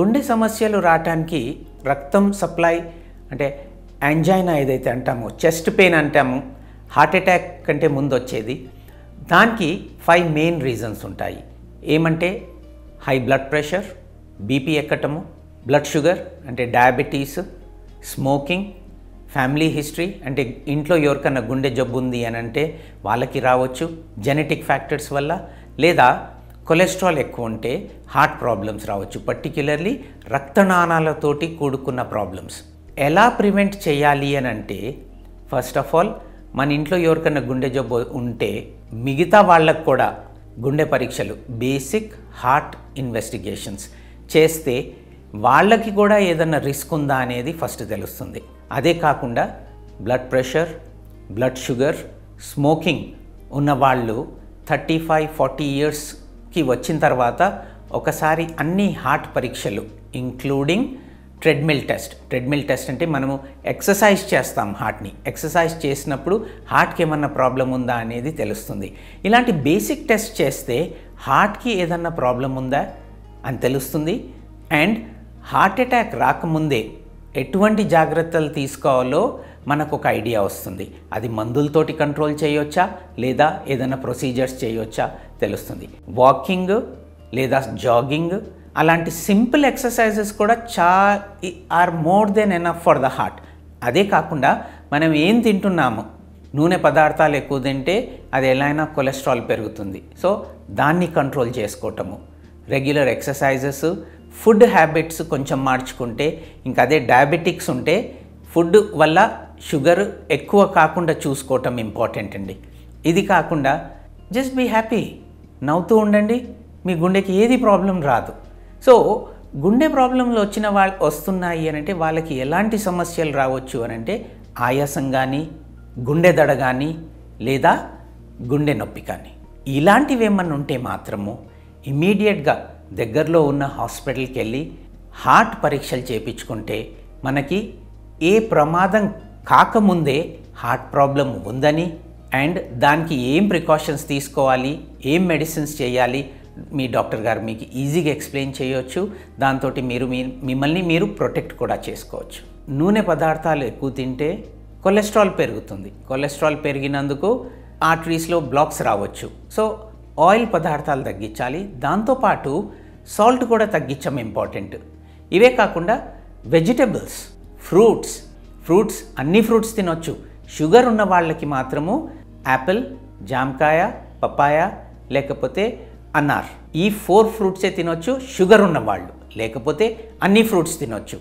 గుండె సమస్యలు రావడానికి రక్తం సప్లై అంటే యాంజైనా ఏదైతే అంటామో, చెస్ట్ పెయిన్ అంటాము, హార్ట్ అటాక్ కంటే ముందు వచ్చేది, దానికి 5 మెయిన్ రీజన్స్ ఉంటాయి. ఏమంటే హై బ్లడ్ ప్రెషర్, బీపీ ఎక్కటము, బ్లడ్ షుగర్ అంటే డయాబెటీస్, స్మోకింగ్, ఫ్యామిలీ హిస్టరీ అంటే ఇంట్లో ఎవరికన్నా గుండె జబ్బు ఉంది అని అంటే వాళ్ళకి రావచ్చు, జెనెటిక్ ఫ్యాక్టర్స్ వల్ల, లేదా కొలెస్ట్రాల్ ఎక్కువ ఉంటే హార్ట్ ప్రాబ్లమ్స్ రావచ్చు, పర్టిక్యులర్లీ రక్తనాళాలతోటి కూడుకున్న ప్రాబ్లమ్స్. ఎలా ప్రివెంట్ చేయాలి అని అంటే ఫస్ట్ ఆఫ్ ఆల్ మన ఇంట్లో ఎవరికన్నా గుండె జబ్బు ఉంటే మిగతా వాళ్ళకు కూడా గుండె పరీక్షలు, బేసిక్ హార్ట్ ఇన్వెస్టిగేషన్స్ చేస్తే వాళ్ళకి కూడా ఏదన్నా రిస్క్ ఉందా అనేది ఫస్ట్ తెలుస్తుంది. అదే కాకుండా blood pressure, blood sugar, smoking ఉన్నవాళ్ళు 35-40 ఇయర్స్కి వచ్చిన తర్వాత ఒకసారి అన్ని హార్ట్ పరీక్షలు ఇంక్లూడింగ్ ట్రెడ్మిల్ టెస్ట్ అంటే మనము ఎక్సర్సైజ్ చేస్తాం, హార్ట్ని ఎక్సర్సైజ్ చేసినప్పుడు హార్ట్కి ఏమన్నా ప్రాబ్లం ఉందా అనేది తెలుస్తుంది. ఇలాంటి బేసిక్ టెస్ట్ చేస్తే హార్ట్కి ఏదన్నా ప్రాబ్లం ఉందా అని తెలుస్తుంది. అండ్ హార్ట్ అటాక్ రాకముందే ఎటువంటి జాగ్రత్తలు తీసుకోవాలో మనకు ఒక ఐడియా వస్తుంది. అది మందులతోటి కంట్రోల్ చేయొచ్చా లేదా ఏదైనా ప్రొసీజర్స్ చేయొచ్చా తెలుస్తుంది. వాకింగ్ లేదా జాగింగ్ అలాంటి సింపుల్ ఎక్సర్సైజెస్ కూడా are more than enough for the heart. అదే కాకుండా మనం ఏం తింటున్నాము, నూనె పదార్థాలు ఎక్కువ తింటే అది ఎలా అయినా కొలెస్ట్రాల్ పెరుగుతుంది. సో దాన్ని కంట్రోల్ చేసుకోవటము, రెగ్యులర్ ఎక్సర్సైజెస్, ఫుడ్ హ్యాబిట్స్ కొంచెం మార్చుకుంటే, ఇంకా అదే డయాబెటిక్స్ ఉంటే ఫుడ్ వల్ల షుగర్ ఎక్కువ కాకుండా చూసుకోవటం ఇంపార్టెంట్ అండి. ఇది కాకుండా జస్ట్ బీ హ్యాపీ, నవ్వుతూ ఉండండి, మీ గుండెకి ఏది ప్రాబ్లం రాదు. సో గుండె ప్రాబ్లంలు వచ్చిన వాళ్ళు వస్తున్నాయి అని అంటే వాళ్ళకి ఎలాంటి సమస్యలు రావచ్చు అని అంటే ఆయాసం కానీ, గుండె దడ కానీ, లేదా గుండె నొప్పి కానీ, ఇలాంటివి ఏమన్నా ఉంటే మాత్రము ఇమీడియట్గా దగ్గరలో ఉన్న హాస్పిటల్కి వెళ్ళి హార్ట్ పరీక్షలు చేయించుకుంటే మనకి ఏ ప్రమాదం కాకముందే హార్ట్ ప్రాబ్లం ఉందని అండ్ దానికి ఏం ప్రికాషన్స్ తీసుకోవాలి, ఏం మెడిసిన్స్ చేయాలి మీ డాక్టర్ గారు మీకు ఈజీగా ఎక్స్ప్లెయిన్ చేయవచ్చు. దాంతో మిమ్మల్ని మీరు ప్రొటెక్ట్ కూడా చేసుకోవచ్చు. నూనె పదార్థాలు ఎక్కువ తింటే కొలెస్ట్రాల్ పెరుగుతుంది. కొలెస్ట్రాల్ పెరిగినందుకు ఆర్టరీస్లో బ్లాక్స్ రావచ్చు. సో ఆయిల్ పదార్థాలు తగ్గించాలి. దాంతోపాటు సాల్ట్ కూడా తగ్గించడం ఇంపార్టెంట్. ఇవే కాకుండా వెజిటబుల్స్, ఫ్రూట్స్ అన్ని ఫ్రూట్స్ తినొచ్చు. షుగర్ ఉన్న వాళ్ళకి మాత్రము యాపిల్, జామకాయ, పపాయ లేకపోతే అన్నార్, ఈ 4 ఫ్రూట్సే తినొచ్చు షుగర్ ఉన్నవాళ్ళు. లేకపోతే అన్ని ఫ్రూట్స్ తినొచ్చు.